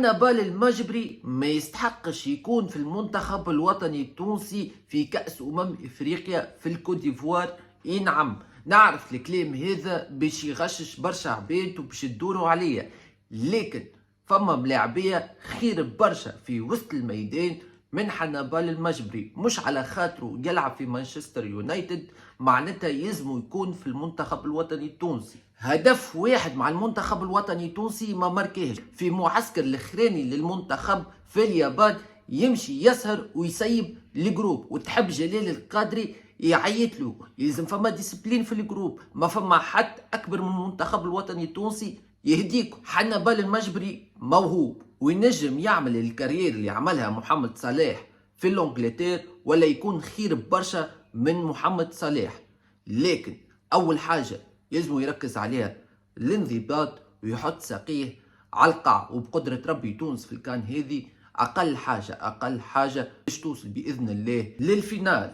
نبال المجبري ما يستحقش يكون في المنتخب الوطني التونسي في كأس افريقيا في الكوديفوار. اي نعم، نعرف الكلام هذا باش يغشش برشا عباد وباش تدوروا عليا، لكن فما ملاعبية خير برشا في وسط الميدان من حنبال المجبري، مش على خاطره يلعب في مانشستر يونايتد معناتها يلزمو يكون في المنتخب الوطني التونسي. هدف واحد مع المنتخب الوطني التونسي ما ماركيهش في معسكر الاخراني للمنتخب في اليابان، يمشي يسهر ويسيب الجروب، وتحب جلال القادري يعيط له يلزم فما ديسبلين في الجروب، ما فما حد اكبر من المنتخب الوطني التونسي. يهديك حنبال المجبري موهوب وينجم يعمل الكارير اللي عملها محمد صلاح في الانجلتير، ولا يكون خير برشا من محمد صلاح، لكن اول حاجه يلزم يركز عليها الانضباط ويحط ساقيه على القاع، وبقدره ربي تونس في الكان هذه اقل حاجه باش توصل باذن الله للفينال.